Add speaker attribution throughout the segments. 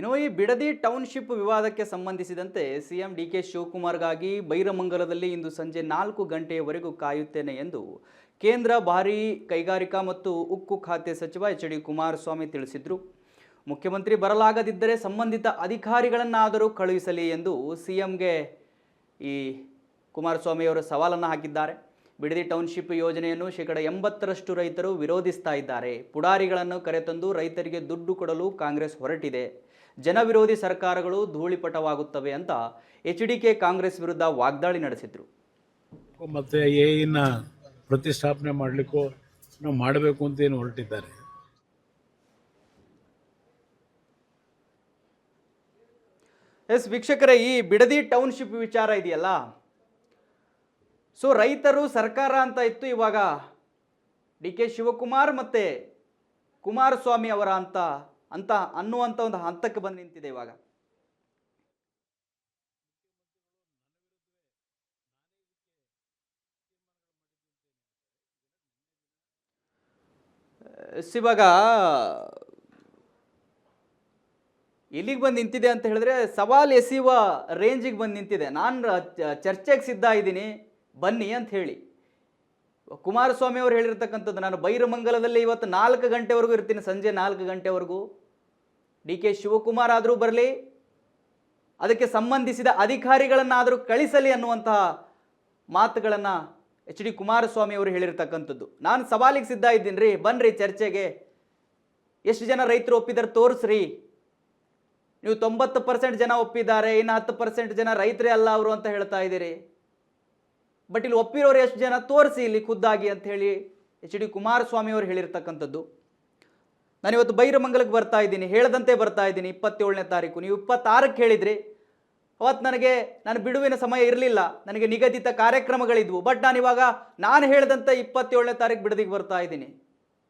Speaker 1: ಇನ್ನು ಈ ಬಿಡದಿ ಟೌನ್ಶಿಪ್ ವಿವಾದಕ್ಕೆ ಸಂಬಂಧಿಸಿದಂತೆ ಸಿಎಂ ಡಿ ಕೆ ಶಿವಕುಮಾರ್ಗಾಗಿ ಬೈರಮಂಗಲದಲ್ಲಿ ಇಂದು ಸಂಜೆ 4 ಗಂಟೆಯವರೆಗೂ ಕಾಯುತ್ತೇನೆ ಎಂದು ಕೇಂದ್ರ ಭಾರೀ ಕೈಗಾರಿಕಾ ಮತ್ತು ಉಕ್ಕು ಖಾತೆ ಸಚಿವ ಎಚ್ ಡಿ ಕುಮಾರಸ್ವಾಮಿ ತಿಳಿಸಿದರು. ಮುಖ್ಯಮಂತ್ರಿ ಬರಲಾಗದಿದ್ದರೆ ಸಂಬಂಧಿತ ಅಧಿಕಾರಿಗಳನ್ನಾದರೂ ಕಳುಹಿಸಲಿ ಎಂದು ಸಿಎಂಗೆ ಈ ಕುಮಾರಸ್ವಾಮಿಯವರು ಸವಾಲನ್ನು ಹಾಕಿದ್ದಾರೆ. ಬಿಡದಿ ಟೌನ್ಶಿಪ್ ಯೋಜನೆಯನ್ನು 80% ರೈತರು ವಿರೋಧಿಸ್ತಾ ಇದ್ದಾರೆ. ಪುಡಾರಿಗಳನ್ನು ಕರೆತಂದು ರೈತರಿಗೆ ದುಡ್ಡು ಕೊಡಲು ಕಾಂಗ್ರೆಸ್ ಹೊರಟಿದೆ. ಜನವಿರೋಧಿ ಸರ್ಕಾರಗಳು ಧೂಳಿಪಟವಾಗುತ್ತವೆ ಅಂತ ಎಚ್ಡಿಕೆ ಕಾಂಗ್ರೆಸ್ ವಿರುದ್ಧ ವಾಗ್ದಾಳಿ ನಡೆಸಿದ್ರು.
Speaker 2: ಮತ್ತೆ ಎಇನ ಪ್ರತಿಷ್ಠಾಪನೆ ಮಾಡಲಿಕ್ಕೂ ನಾವು ಮಾಡಬೇಕು ಅಂತ ಏನು ಹೊರಟಿದ್ದಾರೆ.
Speaker 1: ಎಸ್ ವೀಕ್ಷಕರೇ, ಈ ಬಿಡದಿ ಟೌನ್ಶಿಪ್ ವಿಚಾರ ಇದೆಯಲ್ಲ, ಸೊ ರೈತರು ಸರ್ಕಾರ ಅಂತ ಇತ್ತು, ಇವಾಗ ಡಿ ಕೆ ಶಿವಕುಮಾರ್ ಮತ್ತೆ ಕುಮಾರಸ್ವಾಮಿ ಅವರ ಅಂತ ಅನ್ನುವಂಥ ಒಂದು ಹಂತಕ್ಕೆ ಬಂದು ನಿಂತಿದೆ. ಇವಾಗ ಇವಾಗ ಎಲ್ಲಿಗೆ ಬಂದು ನಿಂತಿದೆ ಅಂತ ಹೇಳಿದ್ರೆ ಸವಾಲ್ ಎಸೆಯುವ ರೇಂಜಿಗೆ ಬಂದು ನಿಂತಿದೆ. ನಾನು ಚರ್ಚೆಗೆ ಸಿದ್ಧ ಇದ್ದೀನಿ, ಬನ್ನಿ ಅಂತ ಹೇಳಿ ಕುಮಾರಸ್ವಾಮಿ ಅವರು ಹೇಳಿರ್ತಕ್ಕಂಥದ್ದು. ನಾನು ಬೈರಮಂಗಲದಲ್ಲಿ ಇವತ್ತು 4 ಗಂಟೆವರೆಗೂ ಇರ್ತೀನಿ, ಸಂಜೆ 4 ಗಂಟೆವರೆಗೂ. ಡಿ ಕೆ ಶಿವಕುಮಾರ್ ಆದರೂ ಬರಲಿ, ಅದಕ್ಕೆ ಸಂಬಂಧಿಸಿದ ಅಧಿಕಾರಿಗಳನ್ನಾದರೂ ಕಳಿಸಲಿ ಅನ್ನುವಂತಹ ಮಾತುಗಳನ್ನು ಎಚ್ ಡಿ ಕುಮಾರಸ್ವಾಮಿ ಅವರು ಹೇಳಿರ್ತಕ್ಕಂಥದ್ದು. ನಾನು ಸವಾಲಿಗೆ ಸಿದ್ಧ ಇದ್ದೀನಿ ರೀ, ಬನ್ನಿರಿ ಚರ್ಚೆಗೆ. ಎಷ್ಟು ಜನ ರೈತರು ಒಪ್ಪಿದ್ದಾರೆ ತೋರಿಸ್ರಿ. ನೀವು 90% ಜನ ಒಪ್ಪಿದ್ದಾರೆ, ಇನ್ನು 10% ಜನ ರೈತರೇ ಅಲ್ಲ ಅವರು ಅಂತ ಹೇಳ್ತಾ ಇದ್ದೀರಿ. ಬಟ್ ಇಲ್ಲಿ ಒಪ್ಪಿರೋರು ಎಷ್ಟು ಜನ ತೋರಿಸಿ ಇಲ್ಲಿ ಖುದ್ದಾಗಿ ಅಂತ ಹೇಳಿ ಎಚ್ ಡಿ ಕುಮಾರಸ್ವಾಮಿ ಅವರು ಹೇಳಿರ್ತಕ್ಕಂಥದ್ದು. ನಾನಿವತ್ತು ಬೈರಮಂಗಲಕ್ಕೆ ಬರ್ತಾ ಇದ್ದೀನಿ, ಹೇಳದಂತೆ ಬರ್ತಾ ಇದ್ದೀನಿ. 27ನೇ ತಾರೀಕು ನೀವು 26ಕ್ಕೆ ಹೇಳಿದ್ರಿ. ಅವತ್ತು ನಾನು ಬಿಡುವಿನ ಸಮಯ ಇರಲಿಲ್ಲ, ನನಗೆ ನಿಗದಿತ ಕಾರ್ಯಕ್ರಮಗಳಿದ್ವು. ಬಟ್ ನಾನು ಹೇಳಿದಂತೆ 27ನೇ ತಾರೀಕು ಬಿಡದಿಗೆ ಬರ್ತಾ ಇದ್ದೀನಿ,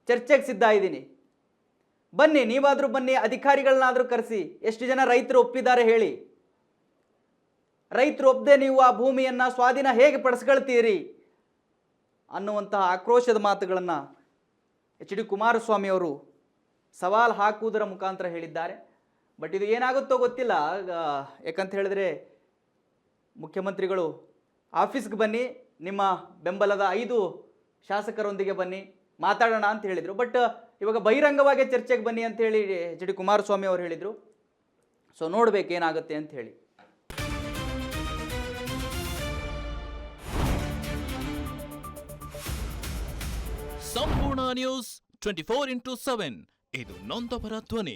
Speaker 1: ಚರ್ಚೆಗೆ ಸಿದ್ಧ ಇದ್ದೀನಿ. ಬನ್ನಿ, ನೀವಾದರೂ ಬನ್ನಿ, ಅಧಿಕಾರಿಗಳನ್ನಾದರೂ ಕರೆಸಿ. ಎಷ್ಟು ಜನ ರೈತರು ಒಪ್ಪಿದ್ದಾರೆ ಹೇಳಿ. ರೈತರು ಒಪ್ಪದೆ ನೀವು ಆ ಭೂಮಿಯನ್ನು ಸ್ವಾಧೀನ ಹೇಗೆ ಪಡಿಸ್ಕೊಳ್ತೀರಿ ಅನ್ನುವಂತಹ ಆಕ್ರೋಶದ ಮಾತುಗಳನ್ನು ಎಚ್ ಡಿ ಕುಮಾರಸ್ವಾಮಿ ಅವರು ಸವಾಲು ಹಾಕುವುದರ ಮುಖಾಂತರ ಹೇಳಿದ್ದಾರೆ. ಬಟ್ ಇದು ಏನಾಗುತ್ತೋ ಗೊತ್ತಿಲ್ಲ. ಯಾಕಂತ ಹೇಳಿದ್ರೆ ಮುಖ್ಯಮಂತ್ರಿಗಳು ಆಫೀಸ್ಗೆ ಬನ್ನಿ, ನಿಮ್ಮ ಬೆಂಬಲದ 5 ಶಾಸಕರೊಂದಿಗೆ ಬನ್ನಿ, ಮಾತಾಡೋಣ ಅಂತ ಹೇಳಿದರು. ಬಟ್ ಇವಾಗ ಬಹಿರಂಗವಾಗಿ ಚರ್ಚೆಗೆ ಬನ್ನಿ ಅಂತ ಹೇಳಿ ಎಚ್ ಡಿ ಕುಮಾರಸ್ವಾಮಿ ಅವರು ಹೇಳಿದರು. ಸೊ ನೋಡ್ಬೇಕೇನಾಗುತ್ತೆ ಅಂತ ಹೇಳಿ.
Speaker 3: ಸಂಪೂರ್ಣ ನ್ಯೂಸ್ 24x7 ಇದು ನೊಂದವರ ಧ್ವನಿ.